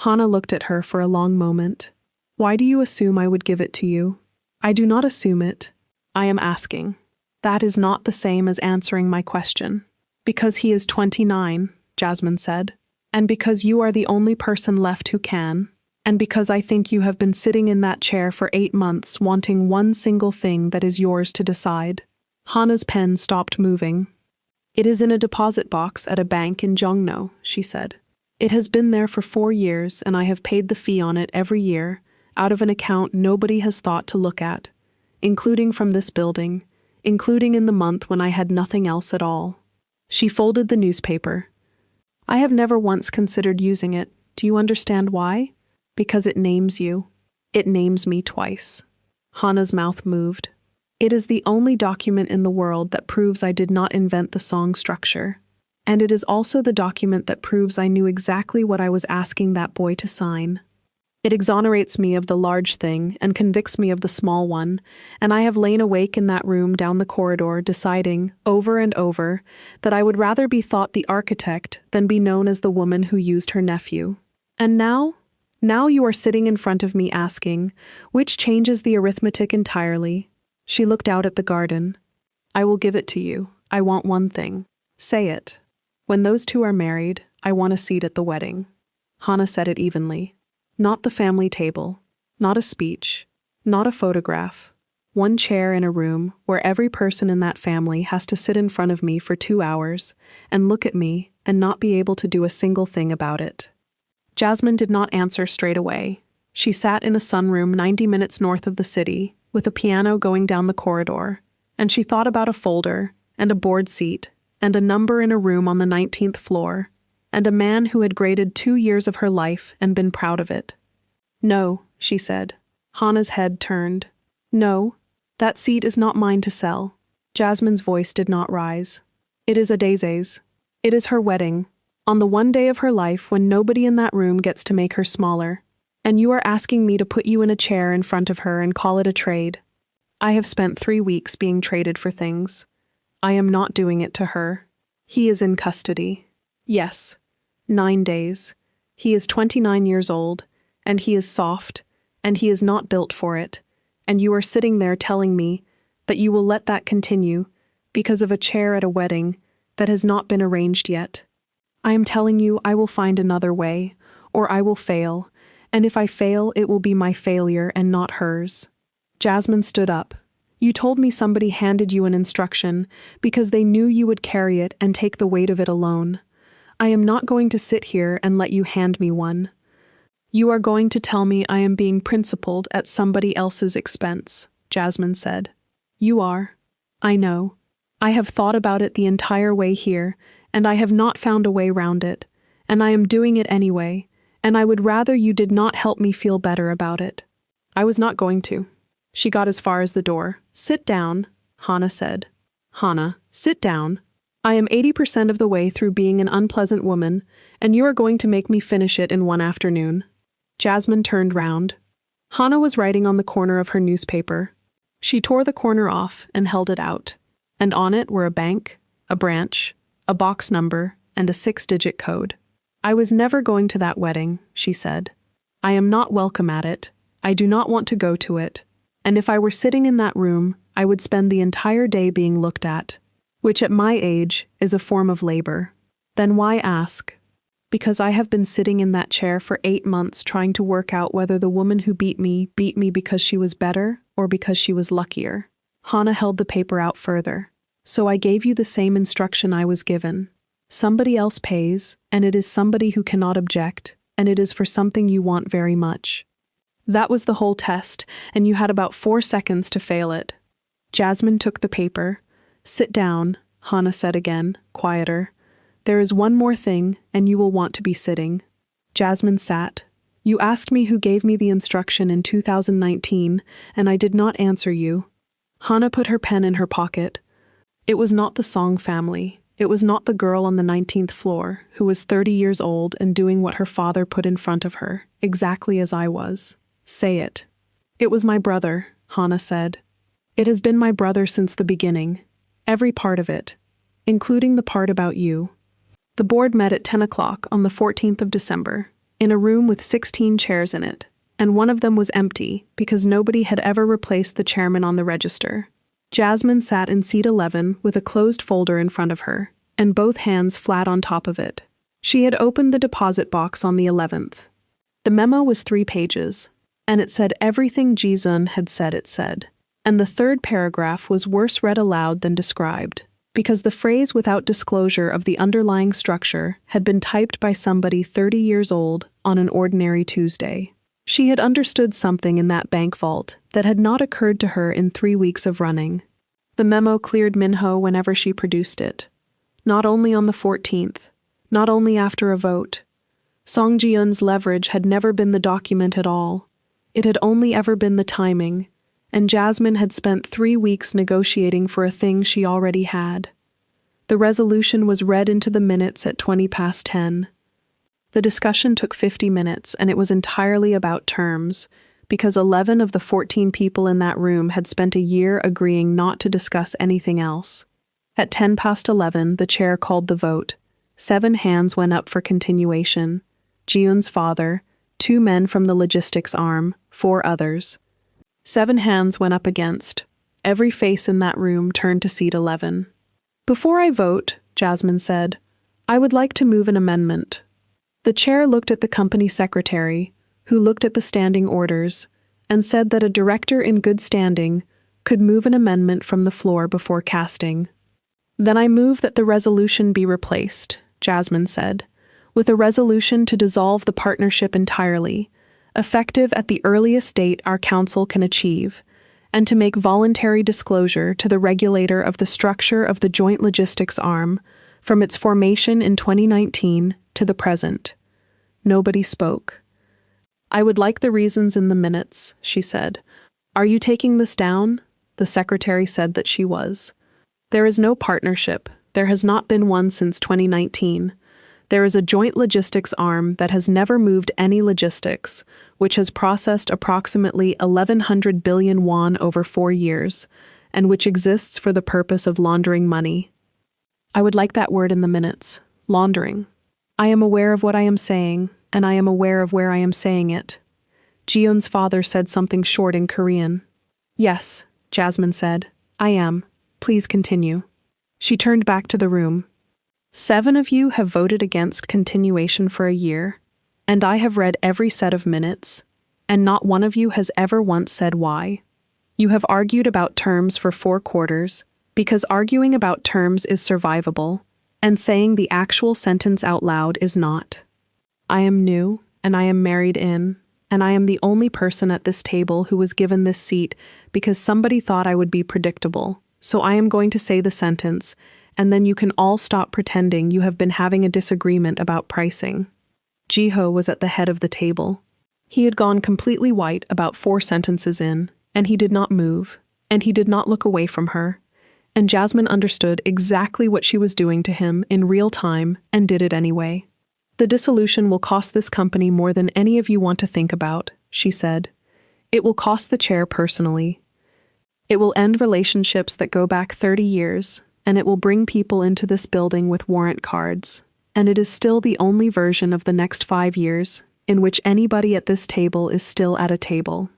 Hannah looked at her for a long moment. "Why do you assume I would give it to you?" "I do not assume it. I am asking." "That is not the same as answering my question." "Because he is 29, Jasmine said. "And because you are the only person left who can. And because I think you have been sitting in that chair for 8 months wanting one single thing that is yours to decide." Hannah's pen stopped moving. It is in a deposit box at a bank in Jongno, she said. It has been there for 4 years and I have paid the fee on it every year, out of an account nobody has thought to look at, including from this building, including in the month when I had nothing else at all. She folded the newspaper. I have never once considered using it. Do you understand why? Because it names you. It names me twice. Hana's mouth moved. It is the only document in the world that proves I did not invent the song structure. And it is also the document that proves I knew exactly what I was asking that boy to sign. It exonerates me of the large thing and convicts me of the small one, and I have lain awake in that room down the corridor deciding, over and over, that I would rather be thought the architect than be known as the woman who used her nephew. And now you are sitting in front of me asking, which changes the arithmetic entirely. She looked out at the garden. I will give it to you. I want one thing. Say it. When those two are married, I want a seat at the wedding. Hana said it evenly. Not the family table. Not a speech. Not a photograph. One chair in a room where every person in that family has to sit in front of me for 2 hours and look at me and not be able to do a single thing about it. Jasmine did not answer straight away. She sat in a sunroom 90 minutes north of the city, with a piano going down the corridor, and she thought about a folder, and a board seat, and a number in a room on the 19th floor, and a man who had graded 2 years of her life and been proud of it. No, she said. Hana's head turned. No, that seat is not mine to sell. Jasmine's voice did not rise. It is Adese's. It is her wedding, on the one day of her life when nobody in that room gets to make her smaller. And you are asking me to put you in a chair in front of her and call it a trade. I have spent 3 weeks being traded for things. I am not doing it to her. He is in custody. Yes, 9 days. He is 29 years old, and he is soft, and he is not built for it. And you are sitting there telling me that you will let that continue because of a chair at a wedding that has not been arranged yet. I am telling you I will find another way, or I will fail, and if I fail, it will be my failure and not hers. Jasmine stood up. You told me somebody handed you an instruction because they knew you would carry it and take the weight of it alone. I am not going to sit here and let you hand me one. You are going to tell me I am being principled at somebody else's expense, Jasmine said. You are. I know. I have thought about it the entire way here, and I have not found a way round it, and I am doing it anyway, and I would rather you did not help me feel better about it. I was not going to. She got as far as the door. Sit down, Hana said. Hana, sit down. I am 80% of the way through being an unpleasant woman, and you are going to make me finish it in one afternoon. Jasmine turned round. Hana was writing on the corner of her newspaper. She tore the corner off and held it out, and on it were a bank, a branch, a box number, and a 6-digit code. I was never going to that wedding, she said. I am not welcome at it. I do not want to go to it. And if I were sitting in that room, I would spend the entire day being looked at, which at my age is a form of labor. Then why ask? Because I have been sitting in that chair for 8 months trying to work out whether the woman who beat me because she was better or because she was luckier. Hana held the paper out further. So I gave you the same instruction I was given. Somebody else pays, and it is somebody who cannot object, and it is for something you want very much. That was the whole test, and you had about 4 seconds to fail it. Jasmine took the paper. Sit down, Hana said again, quieter. There is one more thing, and you will want to be sitting. Jasmine sat. You asked me who gave me the instruction in 2019, and I did not answer you. Hana put her pen in her pocket. It was not the Song family. It was not the girl on the 19th floor, who was 30 years old and doing what her father put in front of her, exactly as I was. Say it. It was my brother, Hana said. It has been my brother since the beginning. Every part of it, including the part about you. The board met at 10 o'clock on the 14th of December, in a room with 16 chairs in it, and one of them was empty because nobody had ever replaced the chairman on the register. Jasmine sat in seat 11 with a closed folder in front of her, and both hands flat on top of it. She had opened the deposit box on the 11th. The memo was 3 pages, and it said everything Ji-sun had said it said, and the third paragraph was worse read aloud than described. because the phrase without disclosure of the underlying structure had been typed by somebody 30 years old on an ordinary Tuesday. She had understood something in that bank vault that had not occurred to her in 3 weeks of running. The memo cleared Minho whenever she produced it. Not only on the 14th, not only after a vote. Song Ji-eun's leverage had never been the document at all. It had only ever been the timing, and Jasmine had spent 3 weeks negotiating for a thing she already had. The resolution was read into the minutes at 10:20. The discussion took 50 minutes, and it was entirely about terms, because 11 of the 14 people in that room had spent a year agreeing not to discuss anything else. At 11:10, the chair called the vote. 7 hands went up for continuation. Ji-eun's father, 2 men from the logistics arm, 4 others. 7 hands went up against. Every face in that room turned to seat 11. "Before I vote," Jasmine said, "I would like to move an amendment." The chair looked at the company secretary, who looked at the standing orders, and said that a director in good standing could move an amendment from the floor before casting. "Then I move that the resolution be replaced," Jasmine said, "with a resolution to dissolve the partnership entirely, effective at the earliest date our council can achieve, and to make voluntary disclosure to the regulator of the structure of the joint logistics arm from its formation in 2019 to the present." Nobody spoke. "I would like the reasons in the minutes," she said. "Are you taking this down?" The secretary said that she was. "There is no partnership. There has not been one since 2019. There is a joint logistics arm that has never moved any logistics, which has processed approximately 1,100 billion won over 4 years, and which exists for the purpose of laundering money. I would like that word in the minutes. Laundering. I am aware of what I am saying, and I am aware of where I am saying it." Ji-eun's father said something short in Korean. "Yes," Jasmine said. "I am. Please continue." She turned back to the room. 7 of you have voted against continuation for a year, and I have read every set of minutes, and not one of you has ever once said why. You have argued about terms for 4 quarters, because arguing about terms is survivable, and saying the actual sentence out loud is not. I am new, and I am married in, and I am the only person at this table who was given this seat because somebody thought I would be predictable, so I am going to say the sentence, and then you can all stop pretending you have been having a disagreement about pricing. Ji-ho was at the head of the table. He had gone completely white about 4 sentences in, and he did not move, and he did not look away from her, and Jasmine understood exactly what she was doing to him in real time and did it anyway. "The dissolution will cost this company more than any of you want to think about," she said. "It will cost the chair personally. It will end relationships that go back 30 years, and it will bring people into this building with warrant cards, and it is still the only version of the next 5 years in which anybody at this table is still at a table."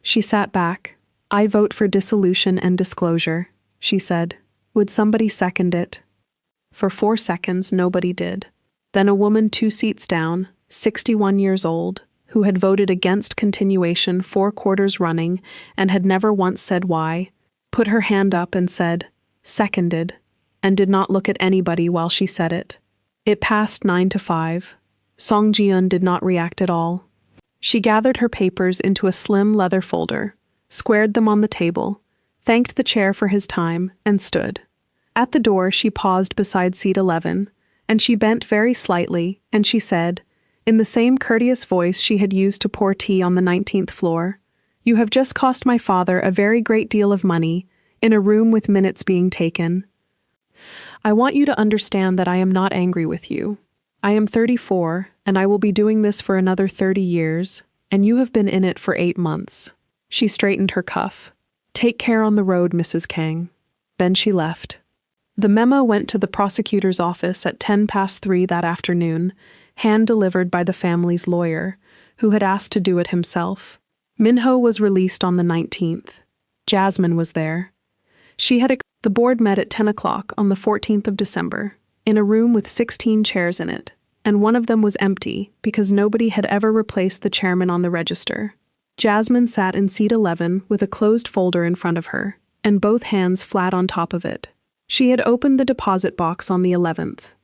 She sat back. "I vote for dissolution and disclosure," she said. "Would somebody second it?" For 4 seconds, nobody did. Then a woman 2 seats down, 61 years old, who had voted against continuation 4 quarters running and had never once said why, put her hand up and said, "Seconded," and did not look at anybody while she said it. It passed 9-5. Song Ji-eun did not react at all. She gathered her papers into a slim leather folder, squared them on the table, thanked the chair for his time, and stood. At the door she paused beside seat 11, and she bent very slightly, and she said, in the same courteous voice she had used to pour tea on the 19th floor, "You have just cost my father a very great deal of money, in a room with minutes being taken. I want you to understand that I am not angry with you. I am 34, and I will be doing this for another 30 years, and you have been in it for 8 months. She straightened her cuff. "Take care on the road, Mrs. Kang." Then she left. The memo went to the prosecutor's office at 3:10 that afternoon, hand-delivered by the family's lawyer, who had asked to do it himself. Minho was released on the 19th. Jasmine was there. The board met at 10 o'clock on the 14th of December, in a room with 16 chairs in it, and one of them was empty because nobody had ever replaced the chairman on the register. Jasmine sat in seat 11 with a closed folder in front of her, and both hands flat on top of it. She had opened the deposit box on the 11th.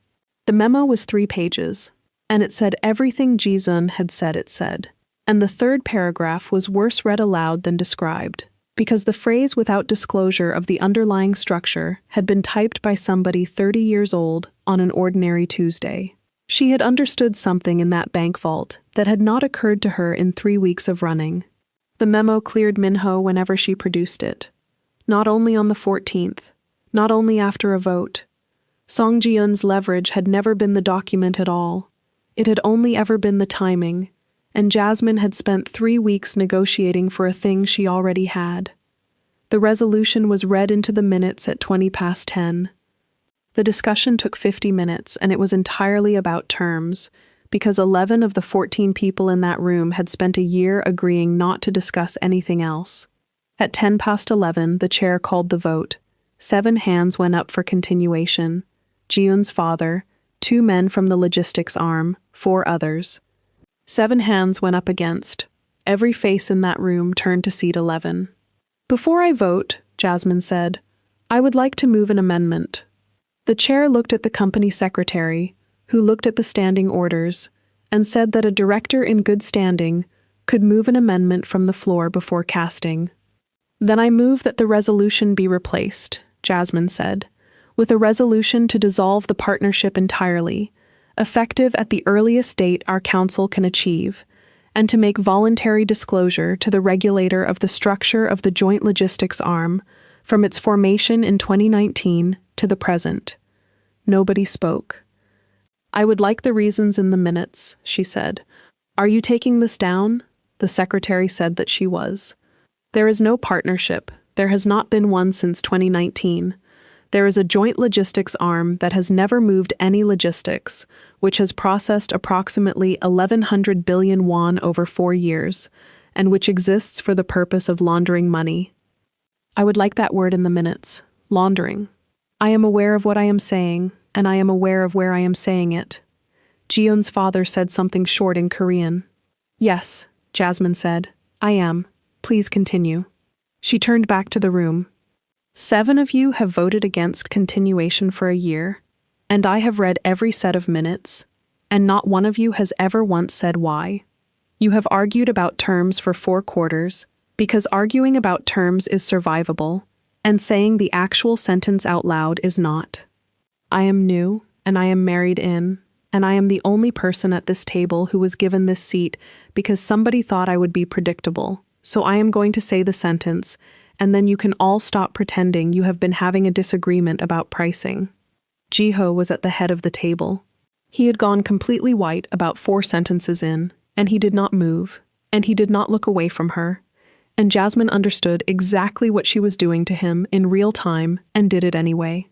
The memo was 3 pages, and it said everything Ji-sun had said it said. And the third paragraph was worse read aloud than described, because the phrase without disclosure of the underlying structure had been typed by somebody 30 years old on an ordinary Tuesday. She had understood something in that bank vault that had not occurred to her in 3 weeks of running. The memo cleared Minho whenever she produced it. Not only on the 14th, not only after a vote. Song Ji-eun's leverage had never been the document at all. It had only ever been the timing, and Jasmine had spent 3 weeks negotiating for a thing she already had. The resolution was read into the minutes at 10:20. The discussion took 50 minutes, and it was entirely about terms, because 11 of the 14 people in that room had spent a year agreeing not to discuss anything else. At 11:10, the chair called the vote. 7 hands went up for continuation. Ji-eun's father, 2 men from the logistics arm, 4 others. 7 hands went up against. Every face in that room turned to seat 11. "Before I vote," Jasmine said, "I would like to move an amendment." The chair looked at the company secretary, who looked at the standing orders, and said that a director in good standing could move an amendment from the floor before casting. "Then I move that the resolution be replaced," Jasmine said, "with a resolution to dissolve the partnership entirely, effective at the earliest date our council can achieve, and to make voluntary disclosure to the regulator of the structure of the joint logistics arm from its formation in 2019 to the present." Nobody spoke. "I would like the reasons in the minutes," she said. "Are you taking this down?" The secretary said that she was. "There is no partnership. There has not been one since 2019. There is a joint logistics arm that has never moved any logistics, which has processed approximately 1,100 billion won over 4 years, and which exists for the purpose of laundering money. I would like that word in the minutes. Laundering. I am aware of what I am saying, and I am aware of where I am saying it." Ji-eun's father said something short in Korean. "Yes," Jasmine said. "I am. Please continue." She turned back to the room. 7 of you have voted against continuation for a year, and I have read every set of minutes, and not one of you has ever once said why. You have argued about terms for 4 quarters, because arguing about terms is survivable, and saying the actual sentence out loud is not. I am new, and I am married in, and I am the only person at this table who was given this seat because somebody thought I would be predictable, so I am going to say the sentence, and then you can all stop pretending you have been having a disagreement about pricing. Ji-ho was at the head of the table. He had gone completely white about 4 sentences in, and he did not move, and he did not look away from her. And Jasmine understood exactly what she was doing to him in real time and did it anyway.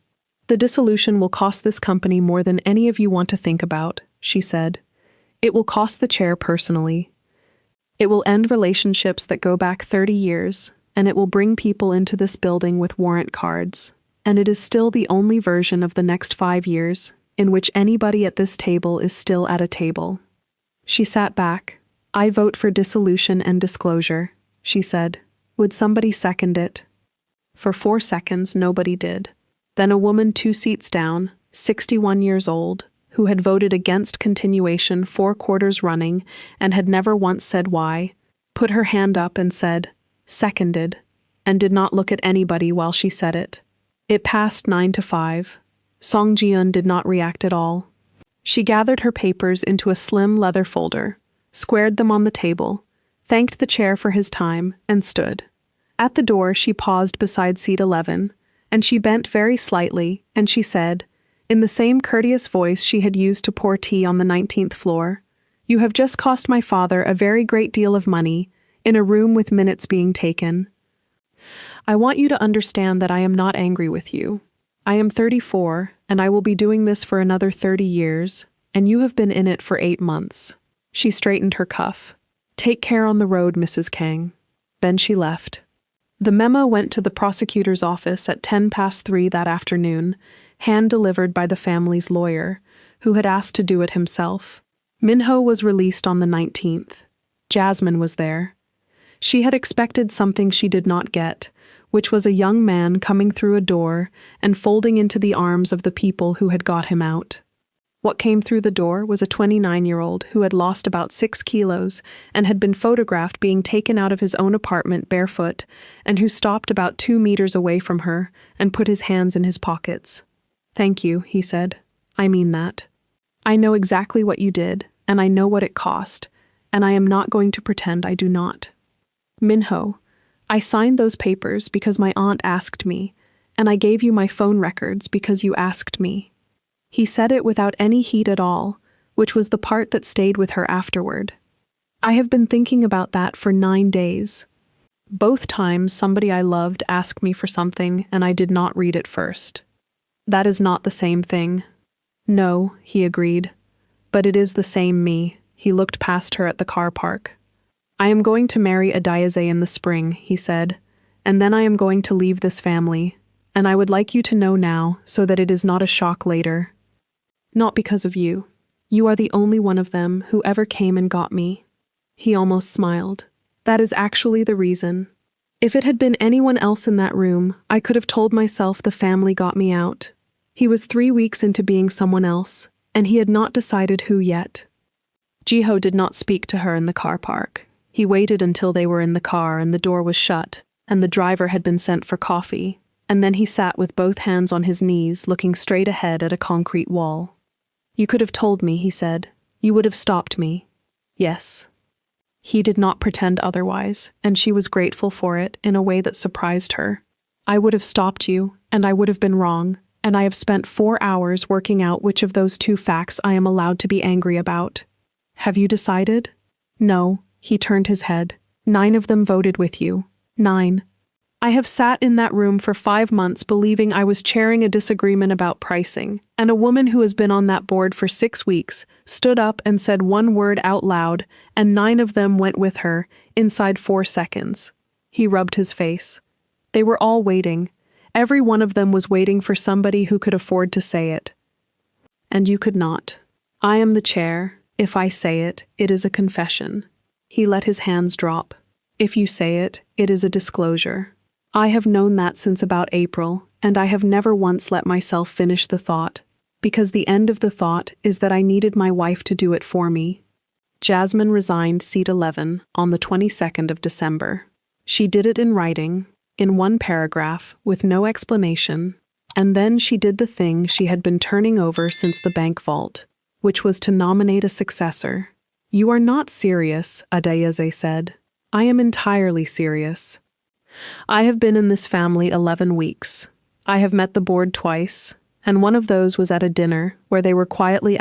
"The dissolution will cost this company more than any of you want to think about," she said. "It will cost the chair personally. It will end relationships that go back 30 years, and it will bring people into this building with warrant cards. And it is still the only version of the next 5 years in which anybody at this table is still at a table." She sat back. "I vote for dissolution and disclosure," she said. "Would somebody second it?" For 4 seconds, nobody did. Then a woman 2 seats down, 61 years old, who had voted against continuation 4 quarters running and had never once said why, put her hand up and said, "Seconded," and did not look at anybody while she said it. It passed 9-5. Song Ji-eun did not react at all. She gathered her papers into a slim leather folder, squared them on the table, thanked the chair for his time, and stood. At the door she paused beside seat 11, and she bent very slightly, and she said, in the same courteous voice she had used to pour tea on the 19th floor, "You have just cost my father a very great deal of money, in a room with minutes being taken. I want you to understand that I am not angry with you. I am 34, and I will be doing this for another 30 years, and you have been in it for 8 months." She straightened her cuff. "Take care on the road, Mrs. Kang." Then she left. The memo went to the prosecutor's office at 3:10 that afternoon, hand-delivered by the family's lawyer, who had asked to do it himself. Minho was released on the 19th. Jasmine was there. She had expected something she did not get, which was a young man coming through a door and folding into the arms of the people who had got him out. What came through the door was a 29-year-old who had lost about 6 kilos and had been photographed being taken out of his own apartment barefoot, and who stopped about 2 meters away from her and put his hands in his pockets. "Thank you," he said. "I mean that. I know exactly what you did, and I know what it cost, and I am not going to pretend I do not. Minho, I signed those papers because my aunt asked me, and I gave you my phone records because you asked me." He said it without any heat at all, which was the part that stayed with her afterward. "I have been thinking about that for 9 days. Both times somebody I loved asked me for something and I did not read it first. That is not the same thing." "No," he agreed. "But it is the same me." He looked past her at the car park. "I am going to marry Adiaze in the spring," he said, "and then I am going to leave this family, and I would like you to know now so that it is not a shock later. Not because of you. You are the only one of them who ever came and got me." He almost smiled. "That is actually the reason. If it had been anyone else in that room, I could have told myself the family got me out." He was 3 weeks into being someone else, and he had not decided who yet. Jiho did not speak to her in the car park. He waited until they were in the car and the door was shut, and the driver had been sent for coffee, and then he sat with both hands on his knees, looking straight ahead at a concrete wall. "You could have told me," he said. "You would have stopped me." "Yes." He did not pretend otherwise, and she was grateful for it in a way that surprised her. "I would have stopped you, and I would have been wrong, and I have spent 4 hours working out which of those 2 facts I am allowed to be angry about. Have you decided?" "No," he turned his head. "9 of them voted with you. 9. I have sat in that room for 5 months believing I was chairing a disagreement about pricing, and a woman who has been on that board for 6 weeks stood up and said one word out loud, and 9 of them went with her, inside 4 seconds. He rubbed his face. They were all waiting. Every one of them was waiting for somebody who could afford to say it. And you could not. I am the chair. If I say it, it is a confession." He let his hands drop. "If you say it, it is a disclosure. I have known that since about April, and I have never once let myself finish the thought, because the end of the thought is that I needed my wife to do it for me." Jasmine resigned seat 11 on the 22nd of December. She did it in writing, in 1 paragraph, with no explanation, and then she did the thing she had been turning over since the bank vault, which was to nominate a successor. "You are not serious," Adiaze said. "I am entirely serious. I have been in this family 11 weeks. I have met the board twice, and one of those was at a dinner where they were quietly